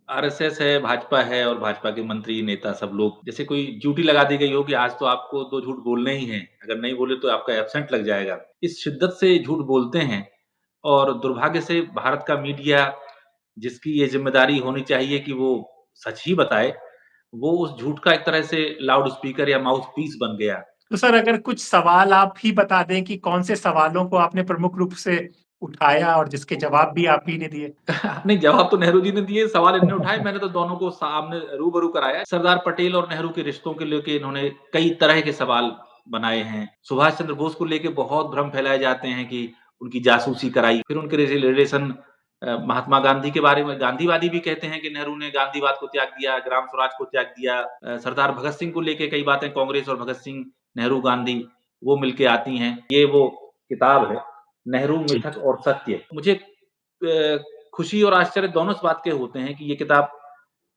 RSS है, भाजपा है और भाजपा के मंत्री, नेता सब लोग जैसे कोई ड्यूटी लगा दी गई हो कि आज तो आपको 2 झूठ बोलने ही हैं, अगर नहीं बोले तो आपका एब्सेंट लग जाएगा। इस शिद्दत से झूठ बोलते हैं और दुर्भाग्य से भारत का मीडिया जिसकी ये ज़िम्मेदारी होनी चाहिए कि वो सच ही बताए, वो उस झूठ का एक तरह से लाउड स्पीकर या माउथपीस बन गया। तो सर अगर कुछ सवाल आप ही बता दें कि कौन से सवालों को आपने प्रमुख रूप से उठाया और जिसके जवाब भी आप ही ने दिए? नहीं, जवाब तो नेहरू जी ने दिए, सवाल इन्होंने उठाए, मैंने तो दोनों को सामने रूबरू कराया। सरदार पटेल और नेहरू के रिश्तों को लेके इन्होंने कई तरह के सवाल बनाए हैं। सुभाष चंद्र बोस को लेके बहुत भ्रम फैलाए जाते हैं कि उनकी जासूसी कराई। फिर उनके रिलेशन महात्मा गांधी के बारे में गांधीवादी भी कहते हैं कि नेहरू ने गांधीवाद को त्याग दिया, ग्राम स्वराज को त्याग दिया। सरदार भगत सिंह को लेके कई बातें कांग्रेस और भगत सिंह, नेहरू, गांधी वो मिलके आती हैं। ये वो किताब है, नेहरू, जी। मिथक और सत्य। मुझे खुशी और आश्चर्य दोनों इस बात के होते हैं कि ये किताब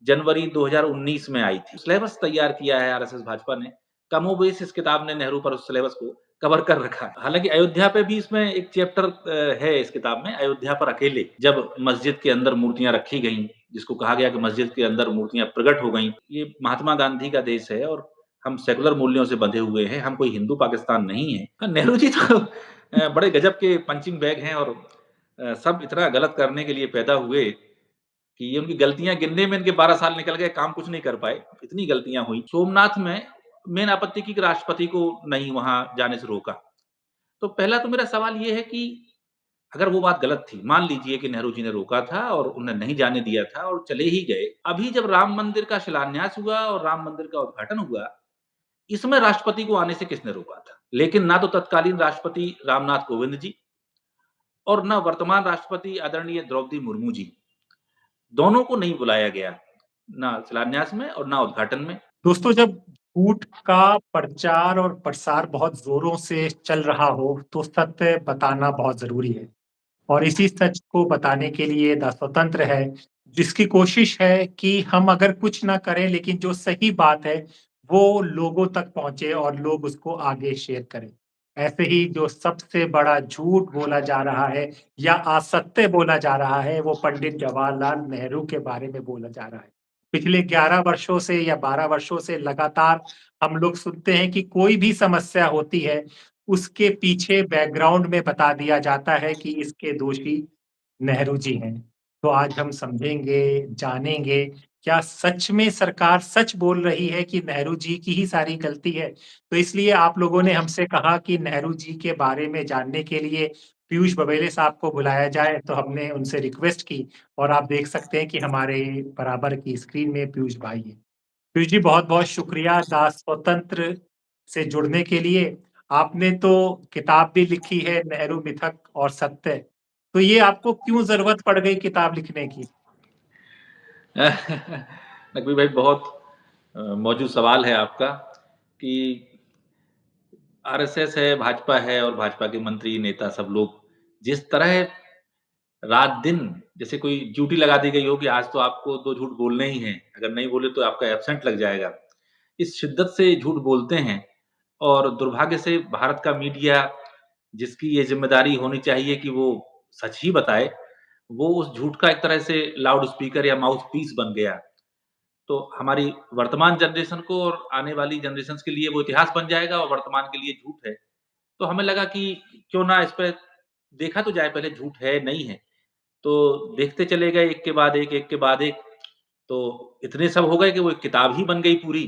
जनवरी 2019 में आई थी। सिलेबस तैयार किया है आरएसएस भाजपा ने। कमोबेश इस किताब ने नेहरू पर उस सिलेबस को कवर कर रखा है। हालाँकि अयोध्या पे भी इसमें एक चैप्टर है इस किताब में, अयोध्या पर अकेले। जब मस्जिद के अंदर मूर्तियाँ रखी गईं, जिसको कहा गया कि मस्जिद के अंदर मूर्तियाँ प्रकट हो गईं। ये महात्मा गांधी का देश है और हम सेकुलर मूल्यों से बंधे हुए हैं, हम कोई हिंदू पाकिस्तान नहीं है। नेहरू जी तो बड़े गजब के पंचिंग बैग हैं और सब इतना गलत करने के लिए पैदा हुए कि ये उनकी गलतियाँ गिनने में इनके 12 साल निकल गए, काम कुछ नहीं कर पाए, इतनी गलतियाँ हुई। सोमनाथ में मेन आपत्ति की कि राष्ट्रपति को नहीं वहाँ जाने से रोका। तो पहला तो मेरा सवाल ये है कि अगर वो बात गलत थी, मान लीजिए कि नेहरू जी ने रोका था और उन्हें नहीं जाने दिया था और चले ही गए। अभी जब राम मंदिर का शिलान्यास हुआ और राम मंदिर का उद्घाटन हुआ, इसमें राष्ट्रपति को आने से किसने रोका था? लेकिन ना तो तत्कालीन राष्ट्रपति रामनाथ कोविंद जी और ना वर्तमान राष्ट्रपति आदरणीय द्रौपदी मुर्मू जी। दोनों को नहीं बुलाया गया, ना शिलान्यास में और ना उद्घाटन में। दोस्तों जब झूठ का प्रचार और प्रसार बहुत ज़ोरों से चल रहा हो, तो सत्य बताना बहुत ज़रूरी है। और इसी सच को बताने के लिए द स्वतंत्र है, जिसकी कोशिश है कि हम अगर कुछ ना करें लेकिन जो सही बात है, वो लोगों तक पहुँचे और लोग उसको आगे शेयर करें। ऐसे ही जो सबसे बड़ा झूठ बोला जा रहा है या असत्य बोला जा रहा है, वो पंडित जवाहरलाल नेहरू के बारे में बोला जा रहा है। पिछले 11 वर्षों से या 12 वर्षों से लगातार हम लोग सुनते हैं कि कोई भी समस्या होती है, उसके पीछे बैकग्राउंड में बता दिया जाता है कि इसके दोषी नेहरू जी हैं। तो आज हम समझेंगे, जानेंगे, क्या सच में सरकार सच बोल रही है कि नेहरू जी की ही सारी गलती है? तो इसलिए आप लोगों ने हमसे कहा कि नेहरू जी के बारे में जानने के लिए पीयूष बबेले साहब को बुलाया जाए, तो हमने उनसे रिक्वेस्ट की और आप देख सकते हैं कि हमारे बराबर की स्क्रीन में पीयूष भाई हैं। पीयूष जी बहुत-बहुत शुक्रिया दास स्वतंत्र से जुड़ने के लिए। आपने तो किताब भी लिखी है नेहरू मिथक और सत्य। तो ये आपको क्यों ज़रूरत पड़ गई किताब लिखने की? नकवी भाई बहुत मौजूद सवाल है आपका कि आरएसएस है, भाजपा है और भाजपा के मंत्री, नेता सब लोग जिस तरह रात-दिन जैसे कोई ड्यूटी लगा दी गई हो कि आज तो आपको 2 झूठ बोलने ही हैं, अगर नहीं बोले तो आपका एब्सेंट लग जाएगा। इस शिद्दत से झूठ बोलते हैं और दुर्भाग्य से भारत का मीडिया जिसकी ये ज़िम्मेदारी होनी चाहिए कि वो सच ही बताए, वो उस झूठ का एक तरह से लाउड स्पीकर या माउथपीस बन गया। तो हमारी वर्तमान जनरेशन को और आने वाली जनरेशंस के लिए वो इतिहास बन जाएगा और वर्तमान के लिए झूठ है। तो हमें लगा कि क्यों ना इस पे देखा तो जाए पहले झूठ है, नहीं है। तो देखते चले गए एक के बाद एक, एक के बाद एक, तो इतने सब हो गए कि वो एक किताब ही बन गई पूरी।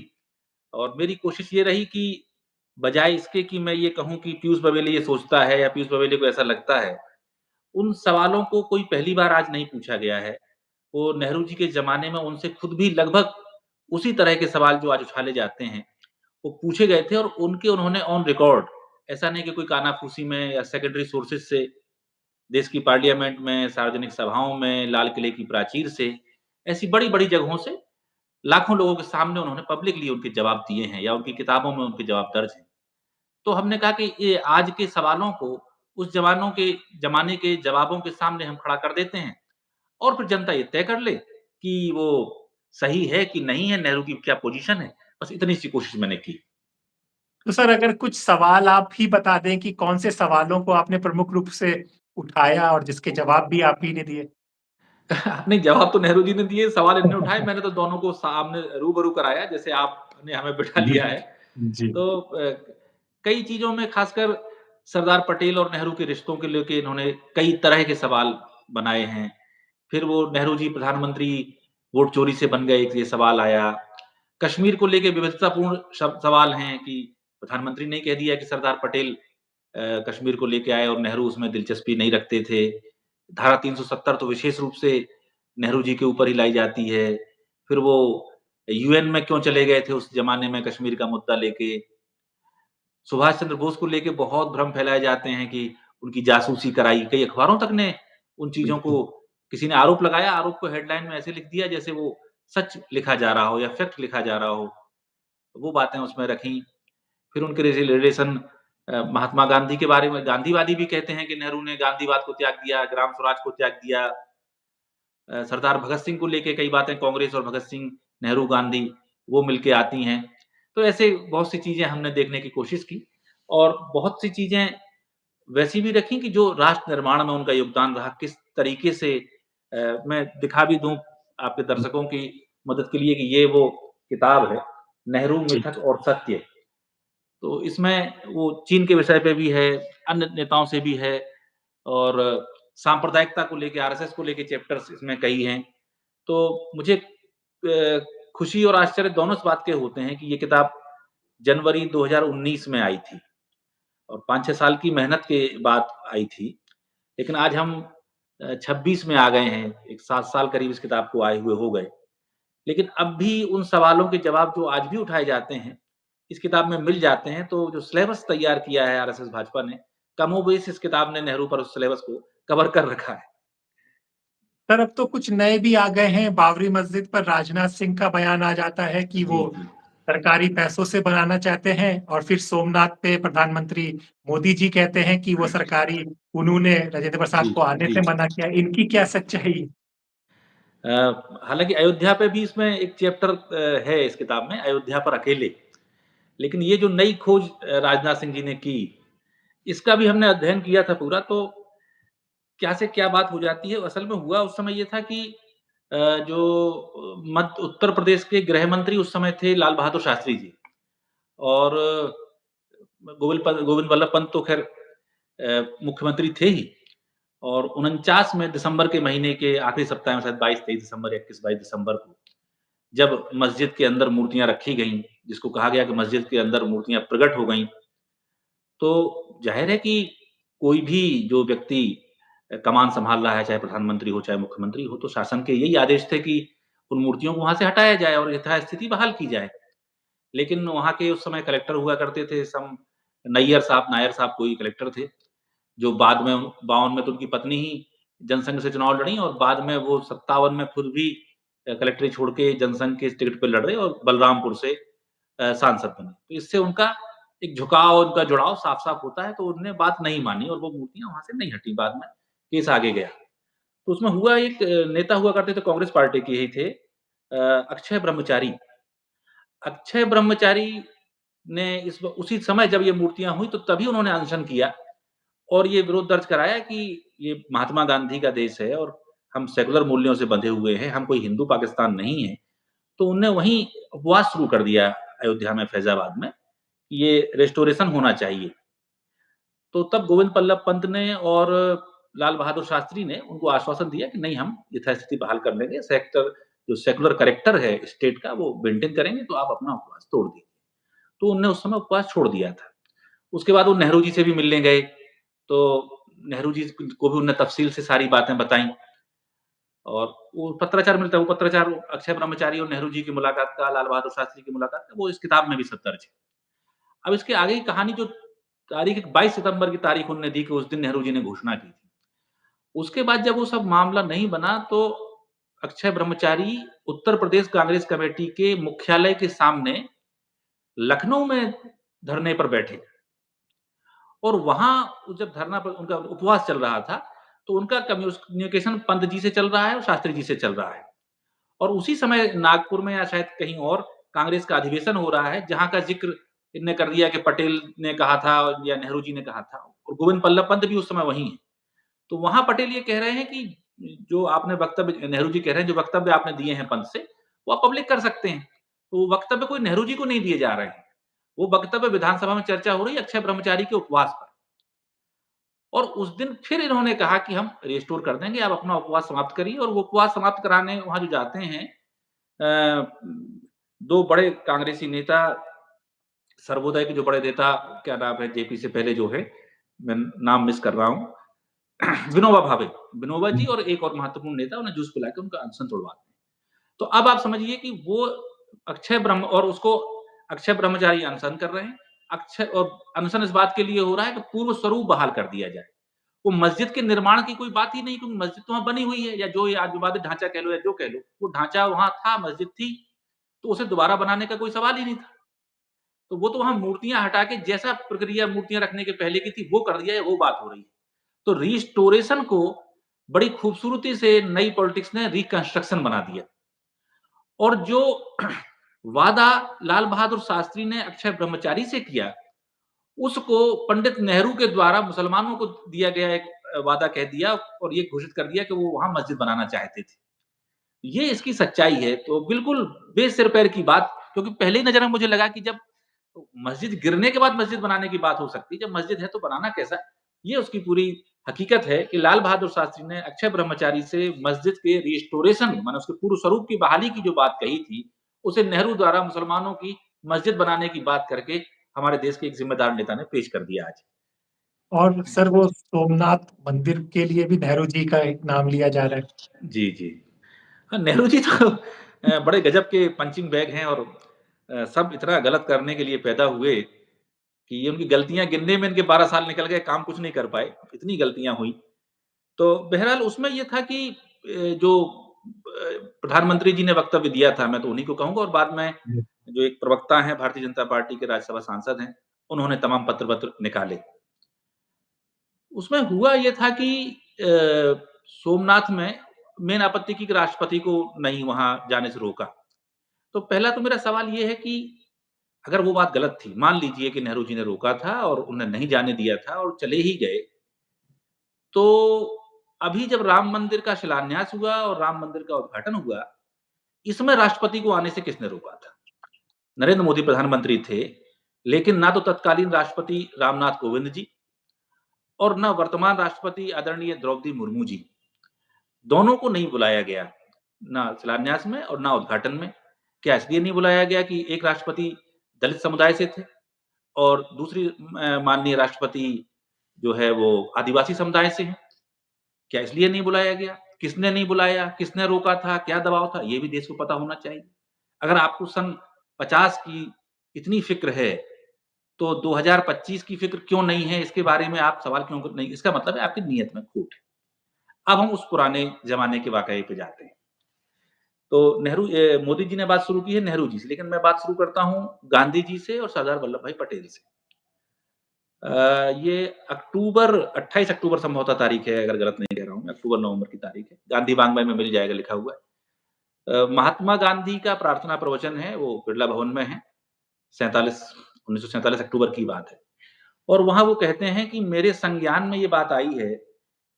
और मेरी कोशिश ये रही कि बजाए इसके कि मैं ये कहूँ कि पीयूष बबेले ये सोचता है या पीयूष बबेले को ऐसा लगता है, उन सवालों को कोई पहली बार आज नहीं पूछा गया है। वो नेहरू जी के ज़माने में उनसे खुद भी लगभग उसी तरह के सवाल जो आज उछाले जाते हैं, वो पूछे गए थे और उनके उन्होंने ऑन रिकॉर्ड ऐसा नहीं कि कोई कानाफूसी में या सेकेंडरी सोर्सेज़ से देश की पार्लियामेंट में, सार्वजनिक सभाओं में, लाल किले की प्राचीर से, ऐसी बड़ी-बड़ी जगहों से लाखों लोगों के सामने उन्होंने पब्लिकली उनके जवाब दिए हैं या उनकी किताबों में उनके जवाब दर्ज हैं। तो हमने कहा कि ये आज के सवालों को उस ज़माने के जवाबों के सामने हम खड़ा कर देते हैं और फिर जनता ये तय कर ले कि वो सही है कि नहीं है, नेहरू की क्या पोज़ीशन है। बस इतनी सी कोशिश मैंने की। तो सर अगर कुछ सवाल आप ही बता दें कि कौन से सवालों को आपने प्रमुख रूप से उठाया और जिसके जवाब भी आप ही ने दिए? नहीं, जवाब तो नेहरू जी ने दिए, सवाल इन्होंने उठाए, मैंने तो दोनों को सामने रूबरू कराया, जैसे आपने हमें बिठा जी, लिया है। जी, तो कई चीज़ों में ख़ासकर सरदार पटेल और नेहरू के रिश्तों को लेके इन्होंने कई तरह के सवाल बनाए हैं। फिर वो नेहरू जी प्रधानमंत्री वोट चोरी से बन गए, एक ये सवाल आया। कश्मीर को लेके विविधतापूर्ण सवाल हैं कि प्रधानमंत्री ने कह दिया कि सरदार पटेल कश्मीर को लेके आए और नेहरू उसमें दिलचस्पी नहीं रखते थे। धारा 370 तो विशेष रूप से नेहरू जी के ऊपर ही लाई जाती है। फिर वो यूएन में क्यों चले गए थे उस ज़माने में कश्मीर का मुद्दा लेके। सुभाष चंद्र बोस को लेके बहुत भ्रम फैलाए जाते हैं कि उनकी जासूसी कराई। कई अखबारों तक ने उन चीज़ों बिल्कुल। को किसी ने आरोप लगाया, आरोप को हेडलाइन में ऐसे लिख दिया जैसे वो सच लिखा जा रहा हो या फैक्ट लिखा जा रहा हो। वो बातें उसमें रखी। फिर उनके रिलेशन महात्मा गांधी के बारे में गांधीवादी भी कहते हैं कि नेहरू ने गांधीवाद को त्याग दिया, ग्राम स्वराज को त्याग दिया। सरदार भगत सिंह को लेके कई बातें कांग्रेस और भगत सिंह, नेहरू, गांधी वो मिलके आती हैं। तो ऐसे बहुत सी चीज़ें हमने देखने की कोशिश की और बहुत सी चीज़ें वैसी भी रखी कि जो राष्ट्र निर्माण में उनका योगदान रहा, किस तरीके से मैं दिखा भी दूँ आपके दर्शकों की मदद के लिए कि ये वो किताब है, नेहरू, जी, मिथक और सत्य। तो इसमें वो चीन के विषय पे भी है, अन्य नेताओं से भी है और सांप्रदायिकता को लेके आरएसएस को लेके चैप्टर्स इसमें कई हैं। तो मुझे खुशी और आश्चर्य दोनों इस बात के होते हैं कि ये किताब जनवरी 2019 में आई थी और 5-6 साल की मेहनत के बाद आई थी। लेकिन आज हम 26 में आ गए हैं, एक 7 साल करीब इस किताब को आए हुए हो गए। लेकिन अब भी उन सवालों के जवाब जो आज भी उठाए जाते हैं, इस किताब में मिल जाते हैं, तो जो सिलेबस तैयार किया है आरएसएस भाजपा ने, कमोबेश इस किताब ने नेहरू पर उस सिलेबस को कवर कर रखा है। सर अब तो कुछ नए भी आ गए हैं, बाबरी मस्जिद पर राजनाथ सिंह का बयान आ जाता है कि वो जी, जी। सरकारी पैसों से बनाना चाहते हैं और फिर सोमनाथ पे प्रधानमंत्री मोदी जी कहते हैं कि वो सरकारी उन्होंने राजेंद्र जी, प्रसाद को आने जी। से मना किया। इनकी क्या सच्चाई? हालाँकि अयोध्या पे भी इसमें एक चैप्टर है इस किताब में, अयोध्या पर अकेले। लेकिन ये जो नई खोज राजनाथ सिंह जी ने की, इसका भी हमने अध्ययन किया था पूरा, तो क्या से क्या बात हो जाती है, असल में हुआ उस समय ये था कि जो मध्य उत्तर प्रदेश के गृह मंत्री उस समय थे लाल बहादुर शास्त्री जी और गोविंद वल्लभ पंत तो ख़ैर मुख्यमंत्री थे ही और 49 में दिसंबर के महीने के आखिरी सप्ताह में शायद 22-23 दिसंबर, 21-22 दिसंबर को जब मस्जिद के अंदर मूर्तियाँ रखी गईं, जिसको कहा गया कि मस्जिद के अंदर मूर्तियाँ प्रकट हो गईं, तो ज़ाहिर है कि कोई भी जो व्यक्ति कमान सँभाल रहा है, चाहे प्रधानमंत्री हो, चाहे मुख्यमंत्री हो, तो शासन के यही आदेश थे कि उन मूर्तियों को वहाँ से हटाया जाए और यथास्थिति बहाल की जाए। लेकिन वहाँ के उस समय कलेक्टर हुआ करते थे नायर साहब कोई कलेक्टर थे, जो बाद में 52 में तो उनकी पत्नी ही जनसंघ से चुनाव लड़ी और बाद में वो 57 में खुद भी कलेक्ट्री छोड़ के जनसंघ के टिकट पे लड़ रहे और बलरामपुर से सांसद बने। तो इससे उनका एक झुकाव, उनका जुड़ाव साफ-साफ होता है, तो उन्होंने बात नहीं मानी और वो मूर्तियाँ वहाँ से नहीं हटी बाद में, केस आगे गया। तो उसमें हुआ एक नेता हुआ करते थे कांग्रेस पार्टी के ही थे अक्षय ब्रह्मचारी। अक्षय ब्रह्मचारी ने उसी समय जब ये मूर्तियाँ हुई तो तभी उन्होंने अनशन किया और ये विरोध दर्ज कराया कि ये महात्मा गांधी का देश है और हम सेकुलर मूल्यों से बंधे हुए हैं, हम कोई हिंदू पाकिस्तान नहीं है। तो उनने वहीं उपवास शुरू कर दिया अयोध्या में, फैज़ाबाद में, ये रिस्टोरेशन होना चाहिए। तो तब गोविंद बल्लभ पंत ने और लाल बहादुर शास्त्री ने उनको आश्वासन दिया कि नहीं हम यथास्थिति बहाल कर लेंगे, जो सेकुलर कैरेक्टर है स्टेट का वो मेंटेन करेंगे तो आप अपना उपवास तोड़ दीजिए। तो उन्होंने उस समय उपवास छोड़ दिया था। उसके बाद वो नेहरू जी से भी मिलने गए, तो नेहरू जी को भी उन्होंने तफ़सील से सारी बातें बताई और वो पत्राचार मिलता है, वो पत्राचार अक्षय ब्रह्मचारी और नेहरू जी की मुलाकात का, लाल बहादुर शास्त्री की मुलाकात का, वो इस किताब में भी सब दर्ज है। अब इसके आगे की कहानी जो तारीख 22 सितंबर की तारीख उन्होंने दी कि उस दिन नेहरू जी ने घोषणा की थी। उसके बाद जब वो सब मामला नहीं बना तो अक्षय ब्रह्मचारी उत्तर प्रदेश कांग्रेस कमेटी के मुख्यालय के सामने लखनऊ में धरने पर बैठे और वहाँ जब धरना पर उनका उपवास चल रहा था, तो उनका कम्युनिकेशन पंत जी से चल रहा है और शास्त्री जी से चल रहा है। और उसी समय नागपुर में या शायद कहीं और कांग्रेस का अधिवेशन हो रहा है, जहाँ का ज़िक्र इनने कर दिया कि पटेल ने कहा था या नेहरू जी ने कहा था और गोविंद बल्लभ पंत भी उस समय वहीं हैं। तो वहाँ पटेल ये कह रहे हैं कि जो आपने वक्तव्य नेहरू जी कह रहे हैं, जो वक्तव्य आपने दिए हैं पंथ से, वो आप पब्लिक कर सकते हैं। तो वो वक्तव्य कोई नेहरू जी को नहीं दिए जा रहे हैं। वो वक्तव्य विधानसभा में चर्चा हो रही है अक्षय ब्रह्मचारी के उपवास पर। और उस दिन फिर इन्होंने कहा कि हम रिस्टोर कर देंगे, आप अपना उपवास समाप्त करिए और वो उपवास समाप्त कराने वहाँ जो जाते हैं 2 बड़े कांग्रेसी नेता, सर्वोदय के जो बड़े नेता, क्या नाम है जेपी से पहले जो है, मैं नाम मिस कर रहा हूँ, विनोबा भावे, विनोबा जी और एक और महत्वपूर्ण नेता उन्हें जूस पिला के उनका अनशन तोड़वाते हैं। तो अब आप समझिए कि वो अक्षय ब्रह्मचारी अनशन कर रहे हैं। अक्षय और अनशन इस बात के लिए हो रहा है कि पूर्व स्वरूप बहाल कर दिया जाए। वो मस्जिद के निर्माण की कोई बात ही नहीं, क्योंकि मस्जिद तो वहाँ बनी हुई है, या जो ये आज विवादित ढांचा कह लो या जो कह लो, वो ढांचा वहाँ था, मस्जिद थी, तो उसे दोबारा बनाने का कोई सवाल ही नहीं था। तो वो तो वहाँ मूर्तियाँ हटा के जैसा प्रक्रिया मूर्तियाँ रखने के पहले की थी वो कर दिया है, वो बात हो रही है। तो रिस्टोरेशन को बड़ी खूबसूरती से नई पॉलिटिक्स ने रिकंस्ट्रक्शन बना दिया। और जो वादा लाल बहादुर शास्त्री ने अक्षय ब्रह्मचारी से किया, उसको पंडित नेहरू के द्वारा मुसलमानों को दिया गया एक वादा कह दिया और ये घोषित कर दिया कि वो वहाँ मस्जिद बनाना चाहते थे। ये इसकी सच्चाई है, तो बिल्कुल बेसिर पैर की बात, क्योंकि पहले ही नज़र में मुझे लगा कि जब मस्जिद गिरने के बाद मस्जिद बनाने की बात हो सकती है, जब मस्जिद है तो बनाना कैसा? ये उसकी पूरी हकीकत है कि लाल बहादुर शास्त्री ने अक्षय ब्रह्मचारी से मस्जिद के रिस्टोरेशन माने उसके पूर्व स्वरूप की बहाली की जो बात कही थी, उसे नेहरू द्वारा मुसलमानों की मस्जिद बनाने की बात करके हमारे देश के एक ज़िम्मेदार नेता ने पेश कर दिया आज। और सर वो सोमनाथ मंदिर के लिए भी नेहरू जी का एक नाम लिया जा रहा है। जी, जी। हाँ, नेहरू जी तो बड़े गज़ब के पंचिंग बैग हैं और सब इतना गलत करने के लिए पैदा हुए कि ये उनकी गलतियाँ गिनने में इनके 12 साल निकल गए, काम कुछ नहीं कर पाए, इतनी गलतियाँ हुई। तो बहरहाल उसमें ये था कि जो प्रधानमंत्री जी ने वक्तव्य दिया था, मैं तो उन्हीं को कहूँगा और बाद में जी। जो एक प्रवक्ता हैं भारतीय जनता पार्टी के राज्यसभा सांसद हैं, उन्होंने तमाम पत्र-वत्र निकाले। उसमें हुआ ये था कि सोमनाथ में मेन आपत्ति की कि राष्ट्रपति को नहीं वहाँ जाने से रोका। तो पहला तो मेरा सवाल ये है कि अगर वो बात गलत थी, मान लीजिए कि नेहरू जी ने रोका था और उन्हें नहीं जाने दिया था और चले ही गए, तो अभी जब राम मंदिर का शिलान्यास हुआ और राम मंदिर का उद्घाटन हुआ, इसमें राष्ट्रपति को आने से किसने रोका था? नरेंद्र मोदी प्रधानमंत्री थे, लेकिन ना तो तत्कालीन राष्ट्रपति रामनाथ कोविंद जी और ना वर्तमान राष्ट्रपति आदरणीय द्रौपदी मुर्मू जी, दोनों को नहीं बुलाया गया, ना शिलान्यास में और ना उद्घाटन में। क्या इसलिए नहीं बुलाया गया कि एक राष्ट्रपति दलित समुदाय से थे और दूसरी माननीय राष्ट्रपति जो है वो आदिवासी समुदाय से हैं? क्या इसलिए नहीं बुलाया गया? किसने नहीं बुलाया? किसने रोका था? क्या दबाव था? ये भी देश को पता होना चाहिए। अगर आपको सन 50 की इतनी फ़िक्र है, तो 2025 की फ़िक्र क्यों नहीं है? इसके बारे में आप सवाल क्यों नहीं, इसका मतलब है आपकी नीयत में खोट है। अब हम उस पुराने ज़माने के वाक़ये पे जाते हैं। तो मोदी जी ने बात शुरू की है नेहरू जी से, लेकिन मैं बात शुरू करता हूँ गांधी जी से और सरदार वल्लभ भाई पटेल से। ये 28 अक्टूबर संभवतः तारीख है, अगर गलत नहीं कह रहा हूँ मैं, अक्टूबर-नवंबर की तारीख है। गांधी वाङ्मय में मिल जाएगा लिखा हुआ है। महात्मा गांधी का प्रार्थना प्रवचन है, वो बिरला भवन में है, 47 1947 अक्टूबर की बात है। और वहाँ वो कहते हैं कि मेरे संज्ञान में ये बात आई है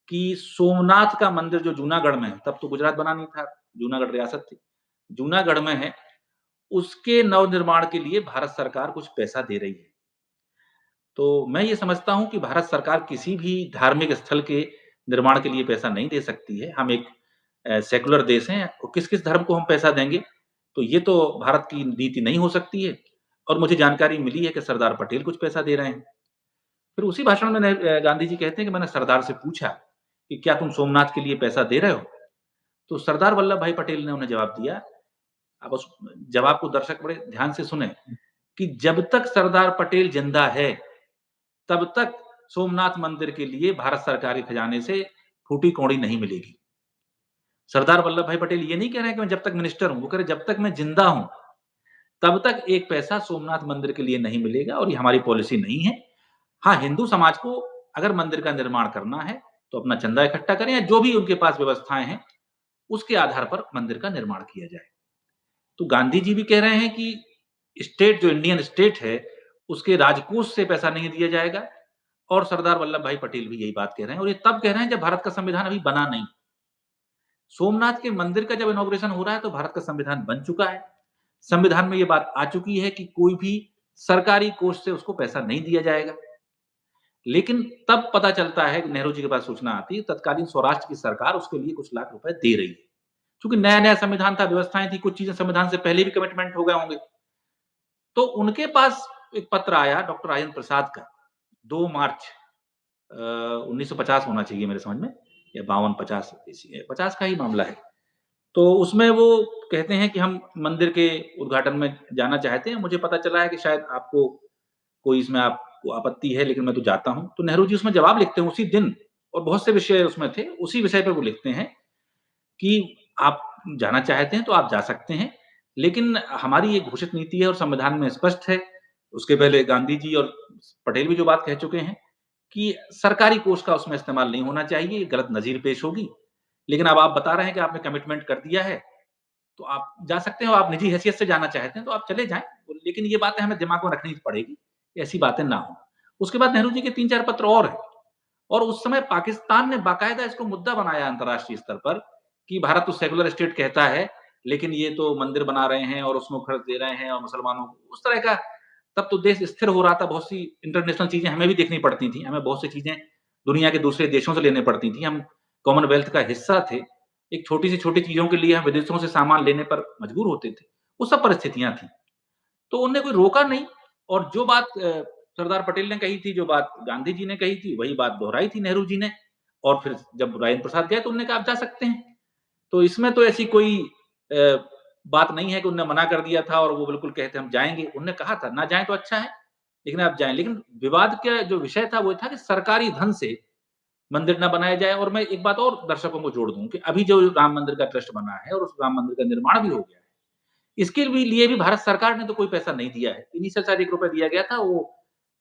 कि सोमनाथ का मंदिर जो जूनागढ़ में है, तब तो गुजरात बना नहीं था, जूनागढ़ रियासत थी। जूनागढ़ में है, उसके नवनिर्माण के लिए भारत सरकार कुछ पैसा दे रही है। तो मैं ये समझता हूँ कि भारत सरकार किसी भी धार्मिक स्थल के निर्माण के लिए पैसा नहीं दे सकती है। हम एक सेक्युलर देश हैं, और किस-किस धर्म को हम पैसा देंगे? तो ये तो भारत की नीति नहीं हो सकती है और मुझे जानकारी मिली है कि सरदार पटेल कुछ पैसा दे रहे हैं। फिर उसी भाषण में गांधी जी कहते हैं कि मैंने सरदार से पूछा कि क्या तुम सोमनाथ के लिए पैसा दे रहे हो? तो सरदार वल्लभ भाई पटेल ने उन्हें जवाब दिया, अब उस जवाब को दर्शक बड़े ध्यान से सुनें, कि जब तक सरदार पटेल ज़िंदा है, तब तक सोमनाथ मंदिर के लिए भारत सरकार के खजाने से फूटी-कौड़ी नहीं मिलेगी। सरदार वल्लभ भाई पटेल ये नहीं कह रहे हैं कि मैं जब तक मिनिस्टर हूँ, वो कह रहे हैं जब तक मैं ज़िंदा हूँ, तब तक एक पैसा सोमनाथ मंदिर के लिए नहीं मिलेगा और ये हमारी पॉलिसी नहीं है। हाँ, हिंदू समाज को अगर मंदिर का निर्माण करना है, तो अपना चंदा इकट्ठा करें या जो भी उनके पास व्यवस्थाएँ हैं, उसके आधार पर मंदिर का निर्माण किया जाए। तो गांधी जी भी कह रहे हैं कि स्टेट जो इंडियन स्टेट है, उसके राजकोष से पैसा नहीं दिया जाएगा और सरदार वल्लभ भाई पटेल भी यही बात कह रहे हैं और ये तब कह रहे हैं जब भारत का संविधान अभी बना नहीं। सोमनाथ के मंदिर का जब इनॉग्रेशन हो रहा है तो भारत का संविधान बन चुका है। संविधान में ये बात आ चुकी है कि कोई भी सरकारी कोष से उसको पैसा नहीं दिया जाएगा। लेकिन तब पता चलता है कि नेहरू जी के पास सूचना आती है, तत्कालीन स्वराष्ट्र की सरकार उसके लिए कुछ लाख रुपए दे रही है। चूँकि नया-नया संविधान था, व्यवस्थाएँ थी, कुछ चीज़ें संविधान से पहले भी कमिटमेंट हो गए होंगे। तो उनके पास एक पत्र आया डॉक्टर राजेंद्र प्रसाद का, 2 मार्च 1950 होना चाहिए मेरे समझ में, या 52-50 इसी 50 का ही मामला है। तो उसमें वो कहते हैं कि हम मंदिर के उद्घाटन में जाना चाहते हैं। मुझे पता चला है कि शायद आपको कोई इसमें आपको आपत्ति है, लेकिन मैं तो जाता हूँ। तो नेहरू जी उसमें जवाब लिखते हैं उसी दिन, और बहुत से विषय उसमें थे, उसी विषय पे वो लिखते हैं कि आप जाना चाहते हैं तो आप जा सकते हैं, लेकिन हमारी एक घोषित नीति है और संविधान में स्पष्ट है। उसके पहले गांधी जी और पटेल भी जो बात कह चुके हैं कि सरकारी कोष का उसमें इस्तेमाल नहीं होना चाहिए, ये गलत नज़ीर पेश होगी। लेकिन अब आप बता रहे हैं कि आपने कमिटमेंट कर दिया है, तो आप जा सकते हैं, और आप निजी हैसियत से जाना चाहते हैं तो आप चले जाएँ। लेकिन ये बातें हमें दिमाग में रखनी पड़ेगी, ऐसी बातें ना हों। उसके बाद नेहरू जी के 3-4 पत्र और हैं, और उस समय पाकिस्तान ने बाकायदा इसको मुद्दा बनाया अंतर्राष्ट्रीय स्तर पर कि भारत तो सेक्युलर स्टेट कहता है, लेकिन ये तो मंदिर बना रहे हैं और उसमें खर्च दे रहे हैं और मुसलमानों को उस तरह का। तब तो देश स्थिर हो रहा था, बहुत सी इंटरनेशनल चीज़ें हमें भी देखनी पड़ती थी, हमें बहुत सी चीज़ें दुनिया के दूसरे देशों से लेनी पड़ती थी, हम कॉमनवेल्थ का हिस्सा थे। एक छोटी से छोटी चीज़ों के लिए हम विदेशों से सामान लेने पर मजबूर होते थे, वो सब परिस्थितियाँ थी। तो उनने कोई रोका नहीं, और जो बात सरदार पटेल ने कही थी, जो बात गांधी जी ने कही थी, वही बात दोहराई थी नेहरू जी ने। और फिर जब राजेंद्र प्रसाद गए तो उन्होंने कहा आप जा सकते हैं। तो इसमें तो ऐसी कोई बात नहीं है कि उन्होंने मना कर दिया था और वो बिल्कुल कहते हम जाएँगे। उन्होंने कहा था ना जाएँ तो अच्छा है, लेकिन आप जाएँ। लेकिन विवाद का जो विषय था वो था कि सरकारी धन से मंदिर ना बनाया जाए। और मैं एक बात और दर्शकों को जोड़ दूँ कि अभी जो राम मंदिर का ट्रस्ट बना है और उस राम मंदिर का निर्माण भी हो गया है। इसके भी लिए भी भारत सरकार ने तो कोई पैसा नहीं दिया है। इनिशियल शायद ₹1 दिया गया था, वो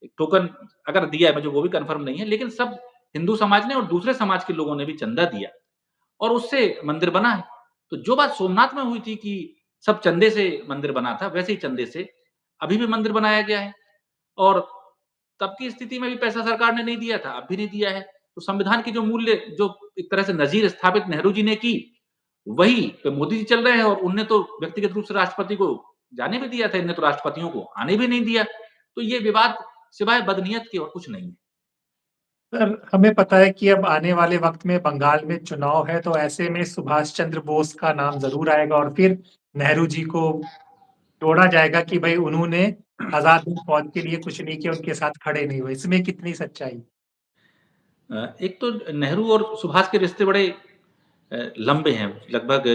एक टोकन अगर दिया है, मुझे वो भी कन्फर्म नहीं है, लेकिन सब हिंदू समाज ने और दूसरे समाज के लोगों ने भी चंदा दिया और उससे मंदिर बना है। तो जो बात सोमनाथ में हुई थी कि सब चंदे से मंदिर बना था, वैसे ही चंदे से अभी भी मंदिर बनाया गया है, और तब की स्थिति में भी पैसा सरकार ने नहीं दिया था, अब भी नहीं दिया है। तो संविधान की जो मूल्य, जो एक तरह से नज़ीर स्थापित नेहरू जी ने की, वही पे मोदी जी चल रहे हैं, और उनने तो व्यक्तिगत रूप से राष्ट्रपति को जाने भी दिया था, इनने तो राष्ट्रपतियों को आने भी नहीं दिया। तो ये विवाद सिवाय बदनीयत के और कुछ नहीं है। सर, हमें पता है कि अब आने वाले वक़्त में बंगाल में चुनाव है, तो ऐसे में सुभाष चंद्र बोस का नाम ज़रूर आएगा और फिर नेहरू जी को जोड़ा जाएगा कि भई उन्होंने आज़ाद हिंद फ़ौज के लिए कुछ नहीं किया, उनके साथ खड़े नहीं हुए। इसमें कितनी सच्चाई? एक तो नेहरू और सुभाष के रिश्ते बड़े लंबे हैं। लगभग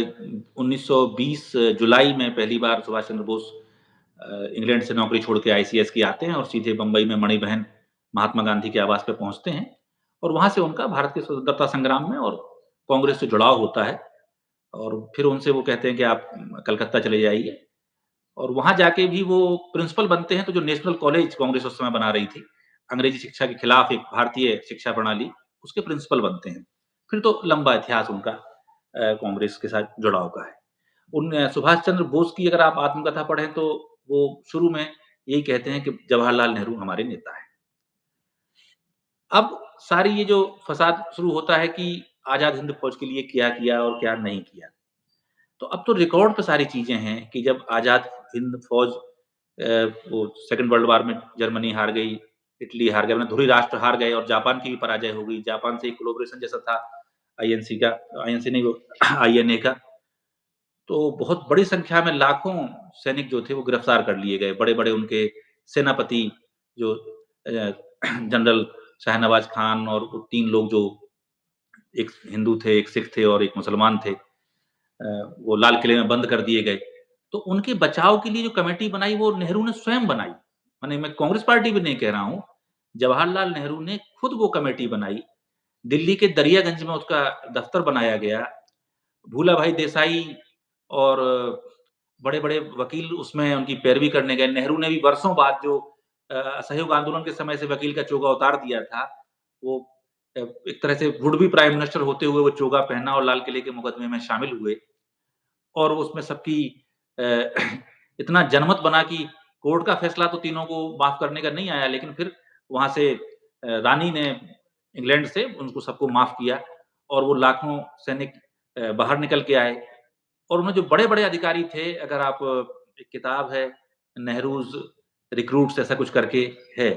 1920 जुलाई में पहली बार सुभाष चंद्र बोस इंग्लैंड से नौकरी छोड़ के आईसीएस की आते हैं और सीधे बम्बई में मणिबहन महात्मा गांधी के आवास पे पहुँचते हैं, और वहाँ से उनका भारत के स्वतंत्रता संग्राम में और कांग्रेस से जुड़ाव होता है। और फिर उनसे वो कहते हैं कि आप कलकत्ता चले जाइए, और वहाँ जाके भी वो प्रिंसिपल बनते हैं। तो जो नेशनल कॉलेज कांग्रेस उस समय बना रही थी, अंग्रेजी शिक्षा के खिलाफ एक भारतीय शिक्षा प्रणाली, उसके प्रिंसिपल बनते हैं। फिर तो लंबा इतिहास उनका कांग्रेस के साथ जुड़ाव का है। सुभाष चंद्र बोस की अगर आप आत्मकथा पढ़ें तो वो शुरू में यही कहते हैं कि जवाहरलाल नेहरू हमारे नेता हैं। अब सारी ये जो फसाद शुरू होता है कि आज़ाद हिंद फौज के लिए क्या किया और क्या नहीं किया। तो अब तो रिकॉर्ड पे सारी चीज़ें हैं कि जब आज़ाद हिंद फौज वो सेकंड वर्ल्ड वॉर में जर्मनी हार गई, इटली हार गया, मतलब धुरी राष्ट्र हार गए, और जापान की भी पराजय हो गई। जापान से एक कोलैबोरेशन जैसा था आईएनसी का, आईएनसी नहीं, वो आईएनए का। तो बहुत बड़ी संख्या में लाखों सैनिक जो थे वो गिरफ्तार कर लिए गए। बड़े-बड़े उनके सेनापति जो जनरल शाहनवाज़ खान, और वो 3 लोग जो एक हिंदू थे, एक सिख थे और एक मुसलमान थे, वो लाल किले में बंद कर दिए गए। तो उनके बचाव के लिए जो कमेटी बनाई वो नेहरू ने स्वयं बनाई। माने मैं कांग्रेस पार्टी भी नहीं कह रहा हूँ। जवाहरलाल नेहरू ने खुद वो कमेटी बनाई। दिल्ली के दरियागंज में उसका दफ्तर बनाया गया। भूलाभाई देसाई और बड़े-बड़े वकील उसमें उनकी पैरवी करने गए। नेहरू ने भी वर्षों बाद जो असहयोग आंदोलन के समय से वकील का चोगा उतार दिया था, वो एक तरह से वुड बी प्राइम मिनिस्टर होते हुए वो चोगा पहना और लाल किले के मुकदमे में शामिल हुए। और उसमें सबकी अ, इतना जनमत बना कि कोर्ट का फैसला तो तीनों को माफ़ करने का नहीं आया, लेकिन फिर वहाँ से रानी ने इंग्लैंड से उनको सबको माफ़ किया, और वो लाखों सैनिक बाहर निकल के आए और उनमें जो बड़े-बड़े अधिकारी थे, अगर आप एक किताब है नेहरूज़ रिक्रूट्स ऐसा कुछ करके है,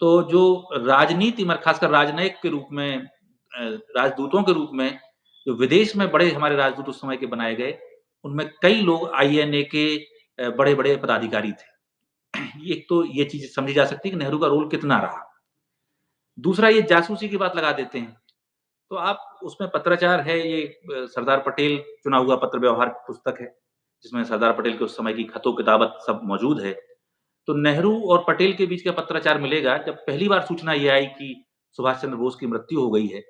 तो जो राजनीति में खासकर राजनयिक के रूप में राजदूतों के रूप में जो विदेश में बड़े हमारे राजदूत उस समय के बनाए गए, उनमें कई लोग आईएनए के बड़े-बड़े पदाधिकारी थे। एक तो ये चीज़ समझी जा सकती है कि नेहरू का रोल कितना रहा। दूसरा ये जासूसी की बात लगा देते हैं, तो आप उसमें पत्राचार है ये सरदार पटेल चुना हुआ पत्र व्यवहार पुस्तक है, जिसमें सरदार पटेल के उस समय की खतो-किताबत सब मौजूद है। तो नेहरू और पटेल के बीच का पत्राचार मिलेगा जब पहली बार सूचना ये आई कि सुभाष चंद्र बोस की मृत्यु हो गई है,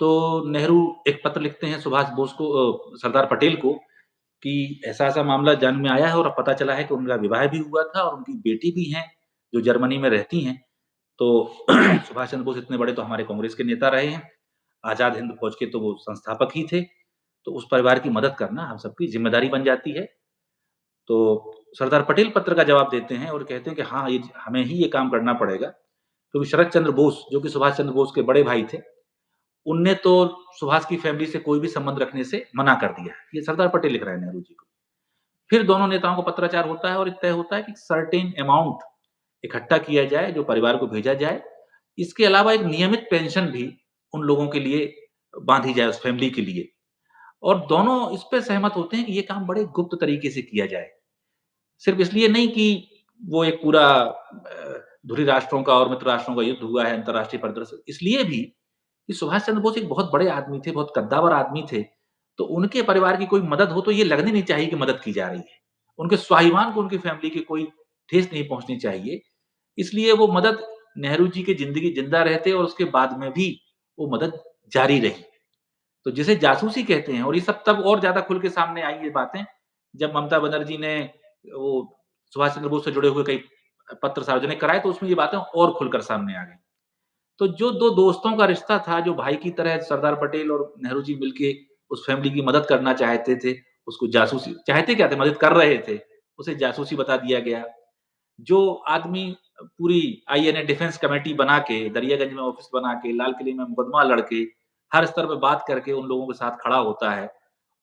तो नेहरू एक पत्र लिखते हैं सुभाष बोस को सरदार पटेल को कि ऐसा-ऐसा मामला जान में आया है और अब पता चला है कि उनका विवाह भी हुआ था और उनकी बेटी भी हैं, जो जर्मनी में रहती हैं। तो सुभाष चंद्र बोस इतने बड़े तो हमारे कांग्रेस के नेता रहे हैं, आज़ाद हिंद फौज के तो वो संस्थापक ही थे, तो उस परिवार की मदद करना हम सबकी ज़िम्मेदारी बन जाती है। तो सरदार पटेल पत्र का जवाब देते हैं और कहते हैं कि हाँ, ये हमें ही ये काम करना पड़ेगा, क्योंकि शरद चंद्र बोस, जो कि सुभाष चंद्र बोस के बड़े भाई थे, उनने तो सुभाष की फैमिली से कोई भी संबंध रखने से मना कर दिया। ये सरदार पटेल लिख रहे हैं नेहरू जी को। फिर दोनों नेताओं को पत्राचार होता है और तय होता है कि सर्टेन अमाउंट इकट्ठा किया जाए, जो परिवार को भेजा जाए। इसके अलावा एक नियमित पेंशन भी उन लोगों के लिए बाँधी जाए, उस फैमिली के लिए। और दोनों इस पे सहमत होते हैं कि ये काम बड़े गुप्त तरीके से किया जाए। सिर्फ़ इसलिए नहीं कि वो एक पूरा धुरी राष्ट्रों का और मित्र राष्ट्रों का युद्ध हुआ है अंतर्राष्ट्रीय परिदृश्य, इसलिए भी कि सुभाष चंद्र बोस एक बहुत बड़े आदमी थे, बहुत कद्दावर आदमी थे। तो उनके परिवार की कोई मदद हो तो ये लगनी नहीं चाहिए कि मदद की जा रही है। उनके स्वाभिमान को उनकी फैमिली की कोई ठेस नहीं पहुँचनी चाहिए। इसलिए वो मदद नेहरू जी की ज़िंदगी ज़िंदा रहते और उसके बाद में भी वो मदद जारी रही। तो जिसे जासूसी कहते हैं और ये सब तब और ज़्यादा खुल के सामने आई ये बातें, जब ममता बनर्जी ने वो सुभाष चंद्र बोस से जुड़े हुए कई पत्र सार्वजनिक कराए, तो उसमें ये बातें और खुलकर सामने आ गईं। तो जो 2 दोस्तों का रिश्ता था, जो भाई की तरह सरदार पटेल और नेहरू जी मिलके उस फैमिली की मदद करना चाहते थे, उसको जासूसी चाहते क्या थे, मदद कर रहे थे, उसे जासूसी बता दिया गया। जो आदमी पूरी आईएनए डिफेंस कमेटी बना के, दरियागंज में ऑफिस बना के, लाल किले में मुकदमा लड़ के, हर स्तर पे बात करके उन लोगों के साथ खड़ा होता है,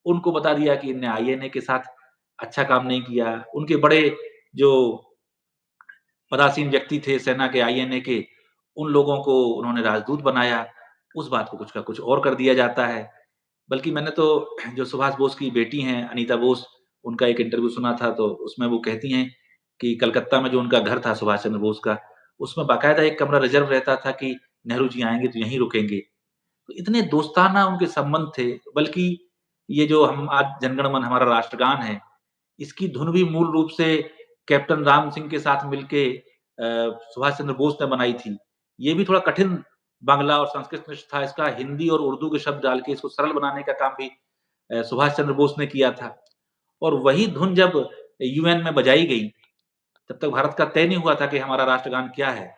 उनको बता दिया कि इनने आईएनए के साथ अच्छा काम नहीं किया। उनके बड़े जो पदासीन व्यक्ति थे सेना के आईएनए के, उन लोगों को उन्होंने राजदूत बनाया, उस बात को कुछ का कुछ और कर दिया जाता है। बल्कि मैंने तो जो सुभाष बोस की बेटी हैं अनीता बोस, उनका एक इंटरव्यू सुना था तो उसमें वो कहती हैं कि कलकत्ता में जो उनका घर था सुभाष चंद्र बोस का, उसमें बाकायदा एक कमरा रिज़र्व रहता था कि नेहरू जी आएँगे तो यहीं रुकेंगे। तो इतने दोस्ताना उनके संबंध थे, बल्कि ये जो हम आज जनगण मन हमारा राष्ट्रगान है, इसकी धुन भी मूल रूप से कैप्टन राम सिंह के साथ मिलके सुभाष चंद्र बोस ने बनाई थी। ये भी थोड़ा कठिन बांग्ला और संस्कृत मिश्र था, इसका हिंदी और उर्दू के शब्द डाल के इसको सरल बनाने का काम भी सुभाष चंद्र बोस ने किया था। और वही धुन जब यूएन में बजाई गई, तब तक भारत का तय नहीं हुआ था कि हमारा राष्ट्रगान क्या है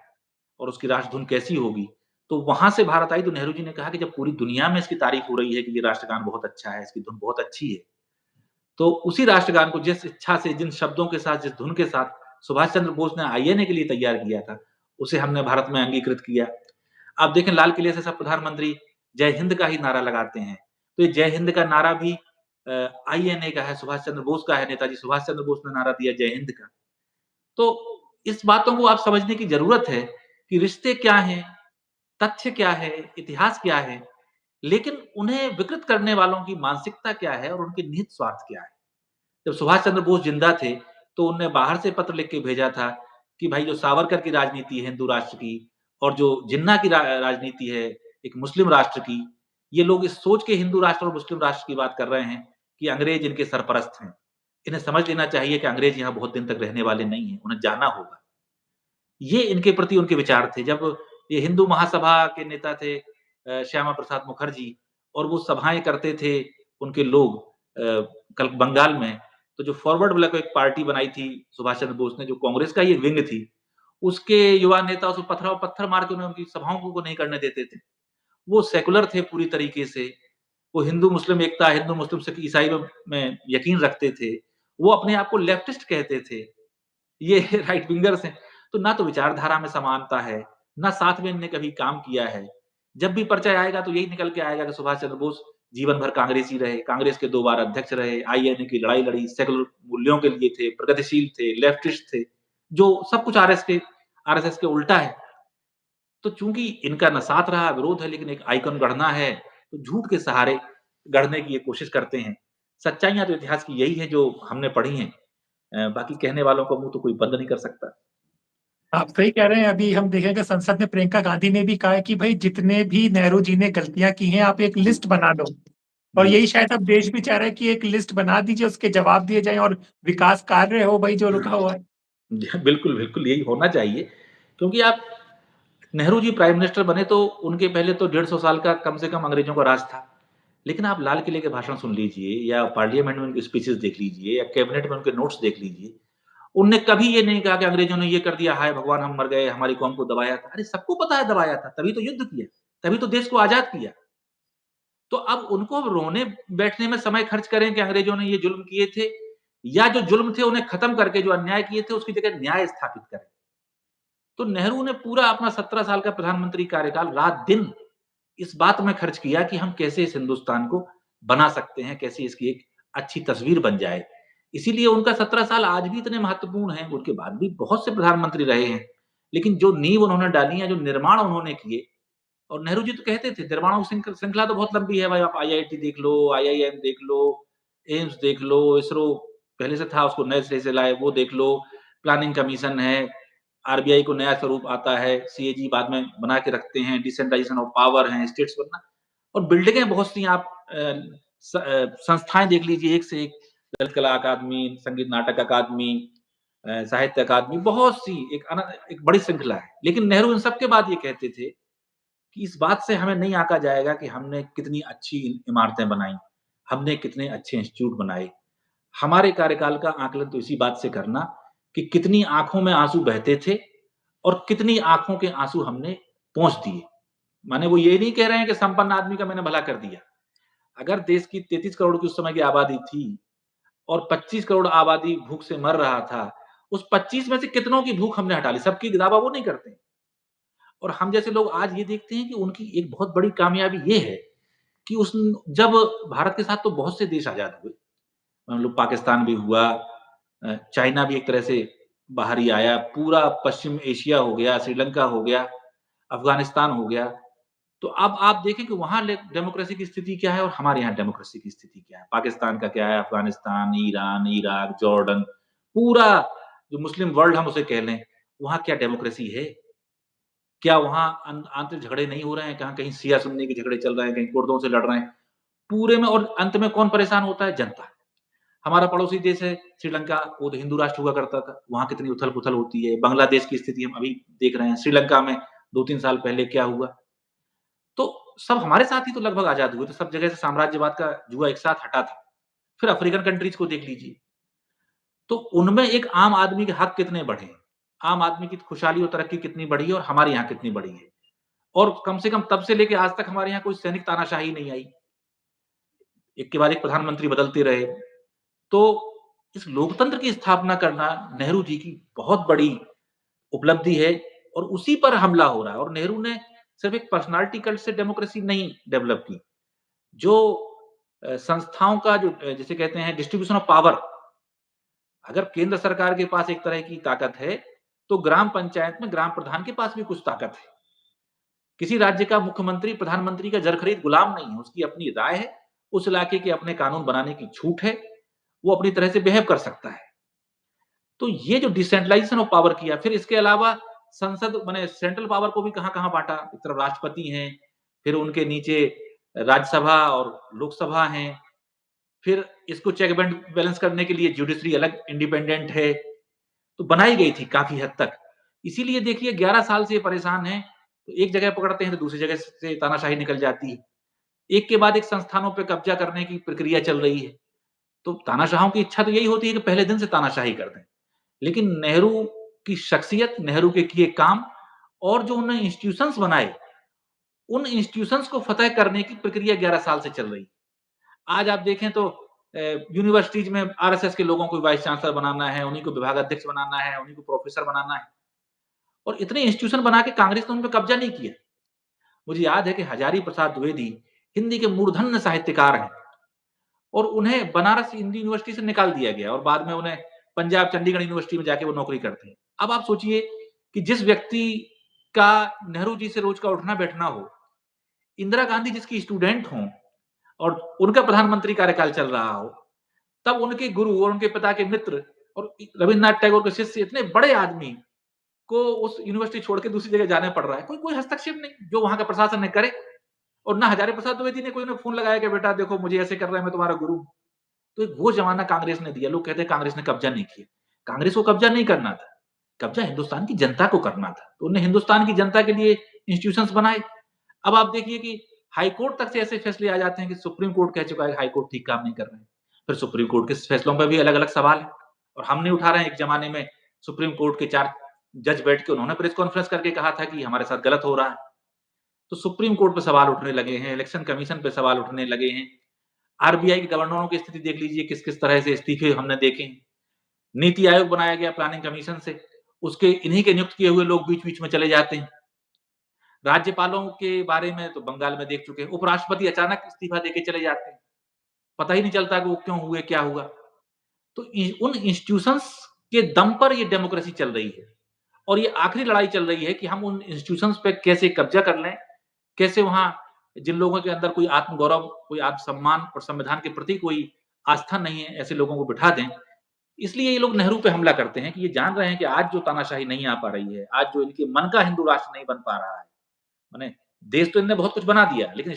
और उसकी राष्ट्र धुन कैसी होगी। तो वहाँ से भारत आई तो नेहरू जी ने कहा कि जब पूरी दुनिया में इसकी तारीफ़ हो रही है कि ये राष्ट्रगान बहुत अच्छा है, इसकी धुन बहुत अच्छी है, तो उसी राष्ट्रगान को जिस इच्छा से, जिन शब्दों के साथ, जिस धुन के साथ सुभाष चंद्र बोस ने आईएनए के लिए तैयार किया था, उसे हमने भारत में अंगीकृत किया। आप देखें लाल किले से सब प्रधानमंत्री जय हिंद का ही नारा लगाते हैं। तो ये जय हिंद का नारा भी आईएनए का है, सुभाष चंद्र बोस का है, नेताजी सुभाष चंद्र बोस ने नारा दिया जय हिंद का। तो इस बातों को आप समझने की ज़रूरत है कि रिश्ते क्या हैं, तथ्य क्या है, इतिहास क्या है, लेकिन उन्हें विकृत करने वालों की मानसिकता क्या है और उनके निहित स्वार्थ क्या है। जब सुभाष चंद्र बोस ज़िंदा थे, तो उनने बाहर से पत्र लिख के भेजा था कि भाई जो सावरकर की राजनीति है हिंदू राष्ट्र की और जो जिन्ना की राजनीति है एक मुस्लिम राष्ट्र की, ये लोग इस सोच के हिंदू राष्ट्र और मुस्लिम राष्ट्र की बात कर रहे हैं कि अंग्रेज इनके सरपरस्त हैं। इन्हें समझ लेना चाहिए कि अंग्रेज यहाँ बहुत दिन तक रहने वाले नहीं हैं, उन्हें जाना होगा। ये इनके प्रति उनके विचार थे। जब ये हिंदू महासभा के नेता थे श्यामा प्रसाद मुखर्जी और वो सभाएँ करते थे उनके लोग कल बंगाल में, तो जो फॉरवर्ड ब्लॉक एक पार्टी बनाई थी सुभाष चंद्र बोस ने, जो कांग्रेस का ही एक विंग थी, उसके युवा नेता उसको पथराव पत्थर मार के उन्हें उनकी सभाओं को नहीं करने देते थे। वो सेकुलर थे पूरी तरीके से, वो हिंदू-मुस्लिम एकता, हिंदू-मुस्लिम सिख ईसाई में यकीन रखते थे। वो अपने आप को लेफ्टिस्ट कहते थे। ये राइट विंगर्स हैं। तो ना तो विचारधारा में समानता है, ना साथ में इनने कभी काम किया है। जब भी परिचय आएगा तो यही निकल के आएगा कि सुभाष चंद्र बोस जीवन भर कांग्रेसी रहे, कांग्रेस के 2 बार अध्यक्ष रहे, आईएनए की लड़ाई लड़ी, सेकुलर मूल्यों के लिए थे, प्रगतिशील थे, लेफ्टिस्ट थे, जो सब कुछ आरएसएस के उल्टा है। तो चूँकि इनका ना साथ रहा, विरोध है, लेकिन एक आइकन गढ़ना है, तो झूठ के सहारे गढ़ने की ये कोशिश करते हैं। सच्चाइयाँ तो इतिहास की यही हैं जो हमने पढ़ी हैं। बाकी कहने वालों का मुँह तो कोई बंद नहीं कर सकता। आप सही कह रहे हैं, अभी हम देखेंगे संसद में प्रियंका गांधी ने भी कहा है कि भई जितने भी नेहरू जी ने गलतियाँ की हैं, आप एक लिस्ट बना लो। और जी। यही शायद अब देश भी चाह रहा है कि एक लिस्ट बना दीजिए, उसके जवाब दिए जाएँ और विकास कार्य हो भई जो रुका हुआ है। जी, बिल्कुल, बिल्कुल यही होना चाहिए क्योंकि आप नेहरू जी प्राइम मिनिस्टर बने तो उनके पहले तो 150 साल का कम से कम अंग्रेजों का राज था। लेकिन आप लाल किले के भाषण सुन लीजिए या पार्लियामेंट में उनकी स्पीचेज़ देख लीजिए या कैबिनेट में उनके नोट्स देख लीजिए। उनने कभी ये नहीं कहा कि अंग्रेजों ने ये कर दिया, हाय भगवान हम मर गए, हमारी कौम को दबाया था। अरे सबको पता है दबाया था, तभी तो युद्ध किया, तभी तो देश को आज़ाद किया। तो अब उनको अब रोने-बैठने में समय खर्च करें कि अंग्रेजों ने ये ज़ुल्म किए थे या जो ज़ुल्म थे उन्हें खत्म करके जो अन्याय किए थे उसकी जगह न्याय स्थापित करें। तो नेहरू ने पूरा अपना 17 साल का प्रधानमंत्री कार्यकाल रात-दिन इस बात में खर्च किया कि हम कैसे इस हिंदुस्तान को बना सकते हैं, कैसे इसकी एक अच्छी तस्वीर बन जाए। इसीलिए उनका 17 साल आज भी इतने महत्वपूर्ण हैं, उनके बाद भी बहुत से प्रधानमंत्री रहे हैं। लेकिन जो नींव उन्होंने डाली है, जो निर्माण उन्होंने किए और नेहरू जी तो कहते थे निर्माणों की श्रृंखला तो बहुत लंबी है भाई, आप आईआईटी देख लो, आईआईएम देख लो, एम्स देख लो, इसरो पहले से था उसको नए सिरे से लाए, वो देख लो, प्लानिंग कमीशन है, आरबीआई को नया स्वरूप आता है, सीएजी बाद में बना के रखते हैं, डिसेंट्रलाइजेशन ऑफ पावर है, स्टेट्स बनना और बिल्डिंगें बहुत सी आप संस्थाएँ देख लीजिए एक से एक, ललित कला अकादमी, संगीत नाटक अकादमी, साहित्य अकादमी, बहुत सी एक बड़ी श्रृंखला है। लेकिन नेहरू इन सब के बाद ये कहते थे कि इस बात से हमें नहीं आँका जाएगा कि हमने कितनी अच्छी इमारतें बनाई, हमने कितने अच्छे इंस्टीट्यूट बनाए। हमारे कार्यकाल का आकलन तो इसी बात से करना कि कितनी आँखों में आँसू बहते थे और कितनी आँखों के आँसू हमने पोंछ दिए। माने वो ये नहीं कह रहे हैं कि संपन्न आदमी का मैंने भला कर दिया। अगर देश की 33 करोड़ की उस समय की आबादी थी और 25 करोड़ आबादी भूख से मर रहा था, उस 25 में से कितनों की भूख हमने हटा ली, सबकी दावा वो नहीं करते। और हम जैसे लोग आज ये देखते हैं कि उनकी एक बहुत बड़ी कामयाबी ये है कि उस जब भारत के साथ तो बहुत से देश आज़ाद हुए, मान लो पाकिस्तान भी हुआ, चाइना भी एक तरह से बाहर ही आया, पूरा पश्चिम एशिया हो गया, श्रीलंका हो गया, अफ़गानिस्तान हो गया। तो अब आप देखें कि वहाँ ले डेमोक्रेसी की स्थिति क्या है और हमारे यहाँ डेमोक्रेसी की स्थिति क्या है। पाकिस्तान का क्या है, अफ़गानिस्तान, ईरान, इराक, जॉर्डन, पूरा जो मुस्लिम वर्ल्ड हम उसे कह लें, वहाँ क्या डेमोक्रेसी है? क्या वहाँ आंतरिक झगड़े नहीं हो रहे हैं? कहाँ कहीं शिया सुन्नी के झगड़े चल रहे हैं, कहीं कुर्दों से लड़ रहे हैं। पूरे में और अंत में कौन परेशान होता है? जनता। हमारा पड़ोसी देश है श्रीलंका, वो तो हिंदू राष्ट्र हुआ करता था। वहाँ कितनी उथल-पुथल होती है। बांग्लादेश की स्थिति हम अभी देख रहे हैं। श्रीलंका में 2-3 साल पहले क्या हुआ? तो सब हमारे साथ ही तो लगभग आज़ाद हुए थे। सब जगह से साम्राज्यवाद का जुआ एक साथ हटा था। फिर अफ्रीकन कंट्रीज़ को देख लीजिए। तो उनमें एक आम आदमी के हक कितने बढ़े हैं। आम आदमी की खुशहाली और तरक्की कितनी बढ़ी है और हमारे यहाँ कितनी बढ़ी है। और कम से कम तब से लेके आज तक हमारे यहाँ कोई सैनिक तानाशाही नहीं आई। एक के बाद एक प्रधानमंत्री बदलते रहे। तो इस लोकतंत्र की स्थापना करना नेहरू जी की बहुत बड़ी उपलब्धि है और उसी पर हमला हो रहा है और नेहरू ने सिर्फ़ एक पर्सनैलिटी कल्ट से डेमोक्रेसी नहीं डेवलप की। जो संस्थाओं का जो जिसे कहते हैं डिस्ट्रीब्यूशन ऑफ पावर, अगर केंद्र सरकार के पास एक तरह की ताकत है, तो ग्राम पंचायत में ग्राम प्रधान के पास भी कुछ ताकत है। किसी राज्य का मुख्यमंत्री प्रधानमंत्री का जरखरीद गुलाम नहीं है, उसकी अपनी राय है, उस इलाके के अपने कानून बनाने की छूट है, वो अपनी तरह से बिहेव कर सकता है। तो ये जो डिसेंट्रलाइज़ेशन ऑफ पावर किया, फिर इसके अलावा संसद माने सेंट्रल पावर को भी कहाँ-कहाँ बाँटा। एक तरफ राष्ट्रपति हैं, फिर उनके नीचे राज्यसभा और लोकसभा हैं, फिर इसको चेक एंड बैलेंस करने के लिए जुडिशरी अलग इंडिपेंडेंट है, तो बनाई गई थी काफ़ी हद तक। इसीलिए देखिए 11 साल से ये परेशान हैं, तो एक जगह पकड़ते हैं तो दूसरी जगह से तानाशाही निकल जाती है। एक के बाद एक संस्थानों पे कब्ज़ा करने की प्रक्रिया चल रही है। तो तानाशाहों की इच्छा तो यही होती है कि पहले दिन से तानाशाही कर दें। लेकिन नेहरू की शख्सियत, नेहरू के किए काम और जो उन्होंने इंस्टीट्यूशंस बनाए, उन इंस्टीट्यूशंस को फ़तह करने की प्रक्रिया 11 साल से चल रही है। आज आप देखें तो यूनिवर्सिटीज़ में आरएसएस के लोगों को वाइस चांसलर बनाना है, उन्हीं को विभागाध्यक्ष बनाना है, उन्हीं को प्रोफ़ेसर बनाना है और इतने इंस्टीट्यूशन बना के कांग्रेस ने उन पे कब्ज़ा नहीं किया। मुझे याद है कि हज़ारी प्रसाद द्विवेदी हिंदी के मूर्धन्य साहित्यकार हैं और उन्हें बनारस हिंदी यूनिवर्सिटी से निकाल दिया गया और बाद में उन्हें पंजाब चंडीगढ़ यूनिवर्सिटी में जाके वो नौकरी करते हैं। अब आप सोचिए कि जिस व्यक्ति का नेहरू जी से रोज का उठना-बैठना हो, इंदिरा गांधी जिसकी स्टूडेंट हों और उनका प्रधानमंत्री कार्यकाल चल रहा हो, तब उनके गुरु और उनके पिता के मित्र और रवीन्द्रनाथ टैगोर के शिष्य इतने बड़े आदमी को उस यूनिवर्सिटी छोड़ के दूसरी जगह जाना पड़ रहा है। कोई कोई हस्तक्षेप नहीं, जो वहाँ का प्रशासन ने करे और ना हजारी प्रसाद द्विवेदी ने कोई उन्हें फ़ोन लगाया कि बेटा देखो मुझे ऐसे कर रहा है, मैं तुम्हारा गुरु हूँ। तो वो ज़माना कांग्रेस ने दिया। लोग कहते हैं कांग्रेस ने कब्ज़ा नहीं किया। कांग्रेस को कब्ज़ा नहीं करना था। कब्ज़ा हिंदुस्तान की जनता को करना था। तो उन्होंने हिंदुस्तान की जनता के लिए इंस्टीट्यूशंस बनाए। अब आप देखिए कि हाई कोर्ट तक से ऐसे फैसले आ जाते हैं कि सुप्रीम कोर्ट कह चुका है कि हाई कोर्ट ठीक काम नहीं कर रहे हैं। फिर सुप्रीम कोर्ट के फैसलों पे भी अलग-अलग सवाल हैं और हम नहीं उठा रहे हैं। एक ज़माने में सुप्रीम कोर्ट के 4 जज बैठ के उन्होंने प्रेस कॉन्फ्रेंस करके कहा था कि हमारे साथ गलत हो रहा है। तो सुप्रीम कोर्ट पे सवाल उठने लगे हैं, इलेक्शन कमीशन पे सवाल उठने लगे हैं। आरबीआई के गवर्नरों की स्थिति देख लीजिए किस-किस तरह से इस्तीफे हमने देखे हैं। नीति आयोग बनाया गया प्लानिंग कमीशन से, उसके इन्हीं के नियुक्त किए हुए लोग बीच-बीच में चले जाते हैं। राज्यपालों के बारे में तो बंगाल में देख चुके हैं, उपराष्ट्रपति अचानक इस्तीफा देके चले जाते हैं। पता ही नहीं चलता कि वो क्यों हुए, क्या हुआ? तो उन इंस्टीट्यूशंस के दम पर ये डेमोक्रेसी चल रही है और ये आखिरी लड़ाई चल रही है कि हम उन इंस्टीट्यूशंस पे कैसे कब्जा कर लें, कैसे वहाँ जिन लोगों के अंदर कोई आत्मगौरव, कोई आत्मसम्मान और संविधान के प्रति कोई आस्था नहीं है, ऐसे लोगों को बिठा दें। इसलिए ये लोग नेहरू पे हमला करते हैं कि ये जान रहे हैं कि आज जो तानाशाही नहीं आ पा रही है, आज जो इनके मन का हिंदू राष्ट्र नहीं बन पा रहा है, माने देश तो इनने बहुत कुछ बना दिया, लेकिन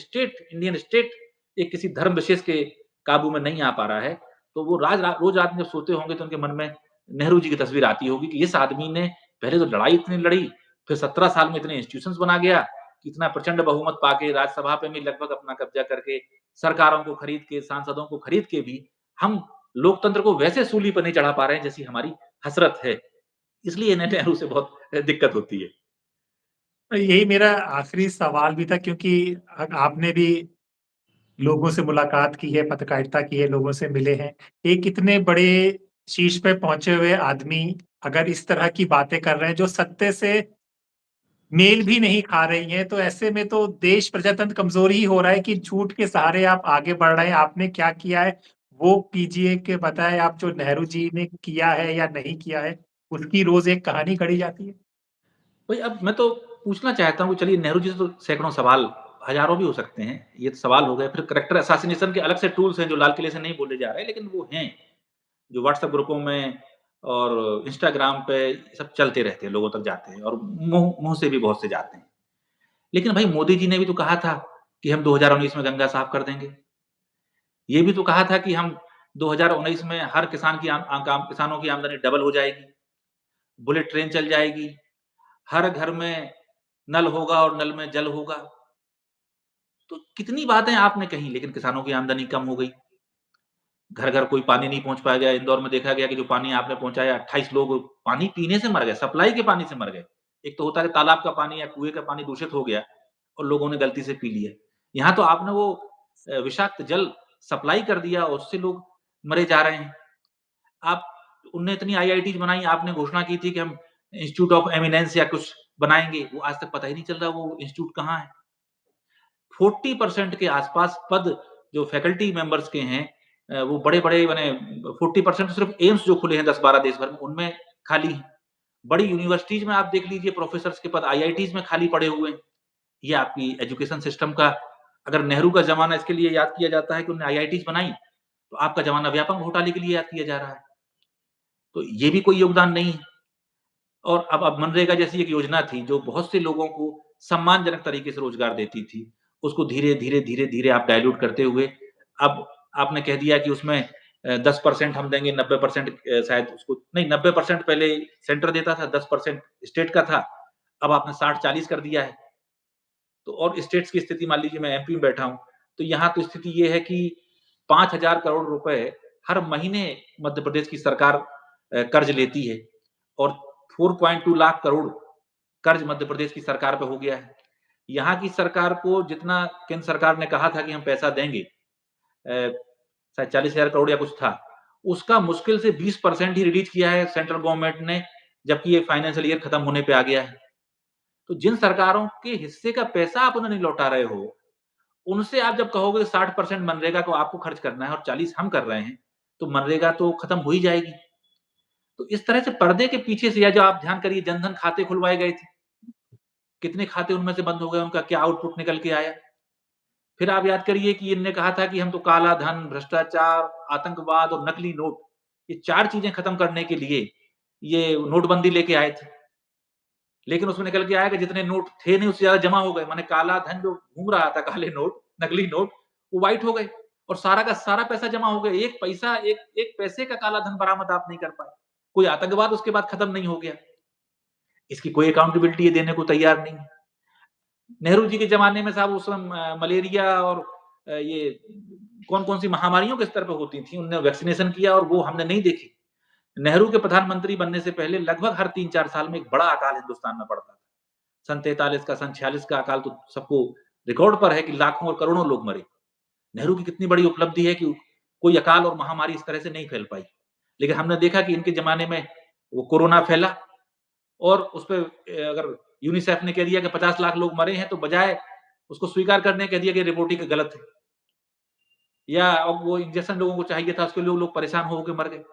इंडियन स्टेट एक किसी धर्म विशेष के काबू में नहीं आ पा रहा है। तो वो रोज़ रात में जब सोते होंगे तो उनके मन में नेहरू जी की तस्वीर आती होगी कि इस आदमी ने पहले तो लड़ाई इतनी लड़ी, फिर 17 साल में इतने इंस्टीट्यूशंस बना गया, कि इतना प्रचंड बहुमत पाके राज्यसभा पे भी लगभग अपना कब्जा करके, सरकारों को खरीद के, सांसदों को खरीद के भी हम लोकतंत्र को वैसे सूली पर नहीं चढ़ा पा रहे हैं जैसी हमारी हसरत है। इसलिए इन्हें नेहरू से बहुत दिक्कत होती है। यही मेरा आखिरी सवाल भी था क्योंकि आपने भी लोगों से मुलाकात की है, पत्रकारिता की है, लोगों से मिले हैं। एक इतने बड़े शीर्ष पे पहुँचे हुए आदमी अगर इस तरह की बातें कर रहे हैं जो सत्य से मेल भी नहीं खा रही हैं, तो ऐसे में तो देश प्रजातंत्र कमज़ोर ही हो रहा है कि झूठ के सहारे आप आगे बढ़ रहे हैं। आपने क्या किया है, वो कीजिए कि बताएँ आप जो नेहरू जी ने किया है या नहीं किया है, उसकी रोज़ एक कहानी गढ़ी जाती है। भाई अब मैं तो पूछना चाहता हूँ चलिए नेहरू जी से तो सैकड़ों सवाल, हज़ारों भी हो सकते हैं। ये तो सवाल हो गए, फिर कैरेक्टर असैसिनेशन के अलग से टूल्स हैं जो लाल किले से नहीं बोले जा रहे हैं, लेकिन वो हैं, जो व्हाट्सएप ग्रुपों में और इंस्टाग्राम पे सब चलते रहते हैं, लोगों तक जाते हैं और मुँह मुँह से भी बहुत से जाते हैं। लेकिन भाई मोदी जी ने भी तो कहा था कि हम 2019 में गंगा साफ कर देंगे। ये भी तो कहा था कि हम 2019 में हर किसान की किसानों की आमदनी डबल हो जाएगी, बुलेट ट्रेन चल जाएगी, हर घर में नल होगा और नल में जल होगा। तो कितनी बातें आपने कही लेकिन किसानों की आमदनी कम हो गई। घर-घर कोई पानी नहीं पहुँच पाया गया। इंदौर में देखा गया कि जो पानी आपने पहुँचाया 28 लोग पानी पीने से मर गए, सप्लाई के पानी से मर गए। एक तो होता है कि तालाब का पानी या कुएँ का पानी दूषित हो गया और लोगों ने गलती से पी लिया। यहाँ तो आपने वो विषाक्त जल सप्लाई कर दिया और उससे लोग मरे जा रहे हैं। आप उनने इतनी आईआईटीज़ बनाई, आपने घोषणा की थी कि हम इंस्टीट्यूट ऑफ एमिनेंस या कुछ बनाएँगे, वो आज तक पता ही नहीं चल रहा वो इंस्टीट्यूट कहाँ है। 40% के आसपास पद जो फैकल्टी मेंबर्स के हैं वो बड़े-बड़े माने 40% सिर्फ एम्स जो खुले हैं 10-12 देश भर में, उनमें खाली हैं। बड़ी यूनिवर्सिटीज़ में आप देख लीजिए प्रोफ़ेसर्स के पद आईआईटीज़ में खाली पड़े हुए हैं। ये आपकी एजुकेशन सिस्टम का अगर नेहरू का ज़माना इसके लिए याद किया जाता है कि उन्होंने आईआईटीज़ बनाई, तो आपका ज़माना व्यापक घोटाले के लिए याद किया जा रहा है। तो ये भी कोई योगदान नहीं है। और अब मनरेगा जैसी एक योजना थी जो बहुत से लोगों को सम्मानजनक तरीके से रोज़गार देती थी। उसको धीरे-धीरे, धीरे-धीरे आप डाइल्यूट करते हुए अब आपने कह दिया कि उसमें 10% हम देंगे 90% शायद उसको नहीं 90% पहले सेंटर देता था, 10% स्टेट का था। अब आपने 60-40 कर दिया है। तो और स्टेट्स की स्थिति मान लीजिए मैं एमपी में बैठा हूँ, तो यहाँ तो स्थिति ये है कि 5,000 करोड़ रुपए हर महीने मध्य प्रदेश की सरकार कर्ज़ लेती है और 4.2 लाख करोड़ कर्ज़ मध्य प्रदेश की सरकार पे हो गया है। यहाँ की सरकार को जितना केंद्र सरकार ने कहा था कि हम पैसा देंगे शायद 40,000 करोड़ या कुछ था, उसका मुश्किल से 20% ही रिलीज़ किया है सेंट्रल गवर्नमेंट ने, जबकि ये फाइनेंशियल ईयर खत्म होने पे आ गया है। तो जिन सरकारों के हिस्से का पैसा आप उन्हें नहीं लौटा रहे हो, उनसे आप जब कहोगे 60% मनरेगा को आपको खर्च करना है और 40 हम कर रहे हैं, तो मनरेगा तो खत्म हो ही जाएगी। तो इस तरह से पर्दे के पीछे से या जो आप ध्यान करिए जनधन खाते खुलवाए गए थे, कितने खाते उनमें से बंद हो गए, उनका क्या आउटपुट निकल के आया? फिर आप याद करिए कि इनने कहा था कि हम तो काला धन, भ्रष्टाचार, आतंकवाद और नकली नोट, ये 4 चीज़ें खत्म करने के लिए ये नोटबंदी लेके आए थे। लेकिन उसमें निकल के आया कि जितने नोट थे नहीं उससे ज़्यादा जमा हो गए। माने काला धन जो घूम रहा था, काले नोट, नकली नोट, वो व्हाइट हो गए और सारा का सारा पैसा जमा हो गया। एक पैसा, एक पैसे का काला धन बरामद आप नहीं कर पाए। कोई आतंकवाद उसके बाद खत्म नहीं हो गया। इसकी कोई अकाउंटेबिलिटी ये देने को तैयार नहीं है। नेहरू जी के ज़माने में साहब उस समय मलेरिया और ये कौन-कौन सी महामारियों के स्तर पे होती थी, उन्होंने वैक्सीनेशन किया और वो हमने नहीं देखी। नेहरू के प्रधानमंत्री बनने से पहले लगभग हर 3-4 साल में एक बड़ा अकाल हिंदुस्तान में पड़ता था। सन 43 का, सन 46 का अकाल तो सबको रिकॉर्ड पर है कि लाखों और करोड़ों लोग मरे। नेहरू की कितनी बड़ी उपलब्धि है कि कोई अकाल और महामारी इस तरह से नहीं फैल पाई। लेकिन हमने देखा कि इनके ज़माने में वो कोरोना फैला और उसपे अगर यूनिसेफ ने कह दिया कि 50 लाख लोग मरे हैं, तो बजाय उसको स्वीकार करने कह दिया कि रिपोर्ट ही गलत है। या अब वो इंजेक्शन लोगों को चाहिए था, उसके लिए लोग परेशान हो के मर गए।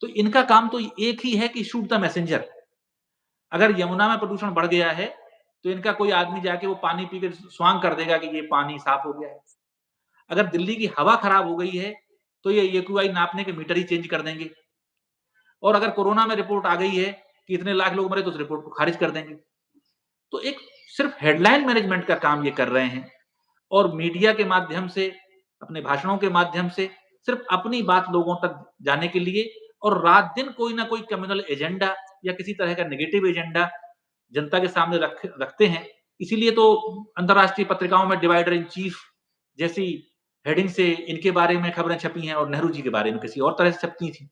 तो इनका काम तो एक ही है कि शूट द मैसेंजर। अगर यमुना में प्रदूषण बढ़ गया है, तो इनका कोई आदमी जाके वो पानी पी के स्वांग कर देगा कि ये पानी साफ हो गया है। अगर दिल्ली की हवा खराब हो गई है, तो ये एक्यूआई नापने के मीटर ही चेंज कर देंगे। और अगर कोरोना में रिपोर्ट आ गई है कि इतने लाख लोग मरे, तो उस रिपोर्ट को खारिज कर देंगे। तो एक सिर्फ हेडलाइन मैनेजमेंट का काम ये कर रहे हैं और मीडिया के माध्यम से, अपने भाषणों के माध्यम से सिर्फ अपनी बात लोगों तक जाने के लिए और रात-दिन कोई ना कोई कम्युनल एजेंडा या किसी तरह का नेगेटिव एजेंडा जनता के सामने रखते हैं। इसीलिए तो अंतर्राष्ट्रीय पत्रिकाओं में डिवाइडर इन चीफ जैसी हेडिंग से इनके बारे में खबरें छपी हैं और नेहरू जी के बारे में किसी और तरह से छपती थी।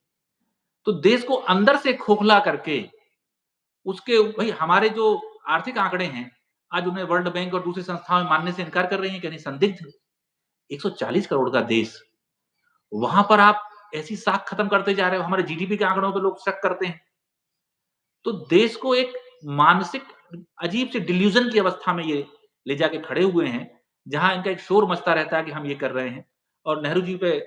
तो देश को अंदर से खोखला करके उसके भई हमारे जो आर्थिक आंकड़े हैं, आज उन्हें वर्ल्ड बैंक और दूसरी संस्थाएँ मानने से इनकार कर रही हैं कि नहीं संदिग्ध 140 करोड़ का देश, वहाँ पर आप ऐसी साख खत्म करते जा रहे हो, हमारे जीडीपी के आंकड़ों पे लोग शक करते हैं। तो देश को एक मानसिक अजीब से डिल्यूज़न की अवस्था में ये ले जाके खड़े हुए हैं, जहाँ इनका एक शोर मचता रहता है कि हम ये कर रहे हैं और नेहरू जी पे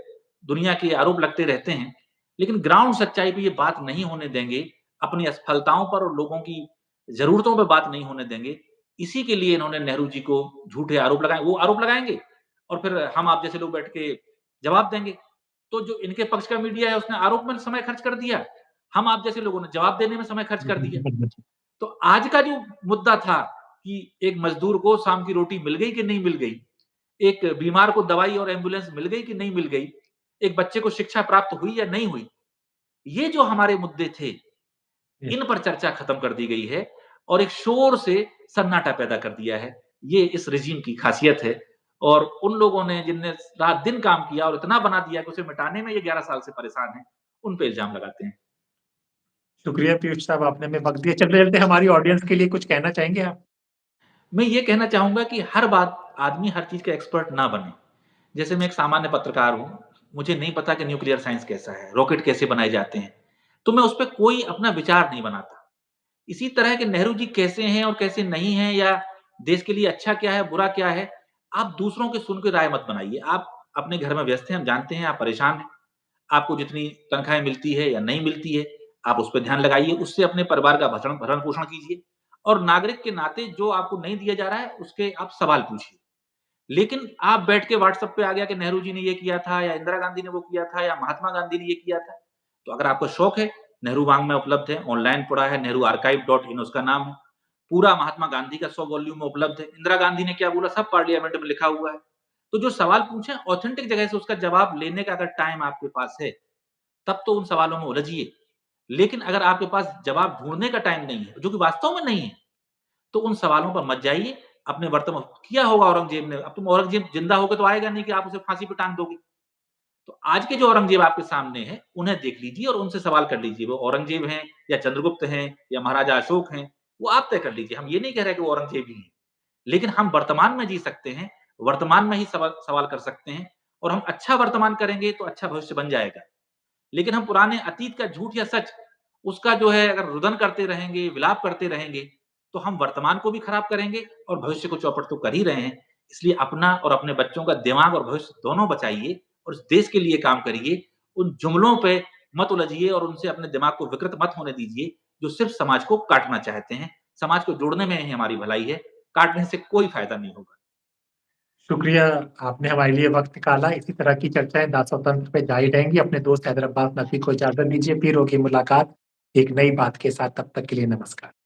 दुनिया के आरोप लगते रहते हैं। लेकिन ग्राउंड सच्चाई पे ये बात नहीं होने देंगे, अपनी असफलताओं पर और लोगों की ज़रूरतों पे बात नहीं होने देंगे। इसी के लिए इन्होंने नेहरू जी को झूठे आरोप लगाए। वो आरोप लगाएँगे और फिर हम आप जैसे लोग बैठ के जवाब देंगे। तो जो इनके पक्ष का मीडिया है उसने आरोप में समय खर्च कर दिया, हम आप जैसे लोगों ने जवाब देने में समय खर्च कर दिया। तो आज का जो मुद्दा था कि एक मज़दूर को शाम की रोटी मिल गई कि नहीं मिल गई, एक बीमार को दवाई और एम्बुलेंस मिल गई कि नहीं मिल गई, एक बच्चे को शिक्षा प्राप्त हुई या नहीं हुई, ये जो हमारे मुद्दे थे, इन पर चर्चा खत्म कर दी गई है और एक शोर से सन्नाटा पैदा कर दिया है। ये इस रेज़ीम की ख़ासियत है और उन लोगों ने जिनने रात-दिन काम किया और इतना बना दिया कि उसे मिटाने में ये 11 साल से परेशान हैं, उन पे इल्ज़ाम लगाते हैं। शुक्रिया पीयूष साहब, आपने हमें वक़्त दिया। चलते-चलते हमारी ऑडियंस के लिए कुछ कहना चाहेंगे आप? मैं ये कहना चाहूँगा कि हर बात आदमी हर चीज़ का एक्सपर्ट ना बने। जैसे मैं एक सामान्य पत्रकार हूँ, मुझे नहीं पता कि न्यूक्लियर साइंस कैसा है, रॉकेट कैसे बनाए जाते हैं, तो मैं उस पे कोई अपना विचार नहीं बनाता। इसी तरह के नेहरू जी कैसे हैं और कैसे नहीं हैं या देश के लिए अच्छा क्या है, बुरा क्या है, आप दूसरों की सुन के राय मत बनाइए। आप अपने घर में व्यस्त हैं, हम जानते हैं आप परेशान हैं। आपको जितनी तनख्वाहें मिलती है या नहीं मिलती है, आप उस पे ध्यान लगाइए, उससे अपने परिवार का भरण-पोषण कीजिए और नागरिक के नाते जो आपको नहीं दिया जा रहा है, उसके आप सवाल पूछिए। लेकिन आप बैठ के व्हाट्सएप पे आ गया कि नेहरू जी ने ये किया था या इंदिरा गांधी ने वो किया था या महात्मा गांधी ने ये किया था। तो अगर आपको शौक है, नेहरू वांग्मय उपलब्ध है, ऑनलाइन पढ़ा है, nehruarchive.in उसका नाम है। पूरा महात्मा गांधी का 100 वॉल्यूम में उपलब्ध है। इंदिरा गांधी ने क्या बोला सब पार्लियामेंट में लिखा हुआ है। तो जो सवाल पूछे ऑथेंटिक जगह से उसका जवाब लेने का अगर टाइम आपके पास है, तब तो उन सवालों में उलझिए। लेकिन अगर आपके पास जवाब ढूँढने का टाइम नहीं है, जो कि वास्तव में नहीं है, तो उन सवालों पर मत जाइए। अपने वर्तमान किया होगा औरंगज़ेब ने, अब तुम औरंगज़ेब ज़िंदा होके तो आएगा नहीं कि आप उसे फांसी पे टाँग दोगे। तो आज के जो औरंगज़ेब आपके सामने हैं, उन्हें देख लीजिए और उनसे सवाल कर लीजिए। वो औरंगज़ेब हैं या चंद्रगुप्त हैं या महाराजा अशोक हैं, वो आप तय कर लीजिए। हम ये नहीं कह रहे कि वो औरंगज़ेब ही हैं। लेकिन हम वर्तमान में जी सकते हैं, वर्तमान में ही सवाल सवाल कर सकते हैं और हम अच्छा वर्तमान करेंगे तो अच्छा भविष्य बन जाएगा। लेकिन हम पुराने अतीत का झूठ या सच, उसका जो है अगर रुदन करते रहेंगे, विलाप करते रहेंगे, तो हम वर्तमान को भी खराब करेंगे और भविष्य को चौपट तो कर ही रहे हैं। इसलिए अपना और अपने बच्चों का दिमाग और भविष्य दोनों बचाइए और इस देश के लिए काम करिए। उन जुमलों पे मत उलझिए और उनसे अपने दिमाग को विकृत मत होने दीजिए, जो सिर्फ़ समाज को काटना चाहते हैं। समाज को जोड़ने में ही हमारी भलाई है, काटने से कोई फ़ायदा नहीं होगा। शुक्रिया, आपने हमारे लिए वक़्त निकाला। इसी तरह की चर्चाएँ दास स्वतंत्र पे जारी रहेंगी। अपने दोस्त हैदराबाद नफ़ी को इजाज़त दीजिए, फिर होगी मुलाकात एक नई बात के साथ। तब तक के लिए नमस्कार।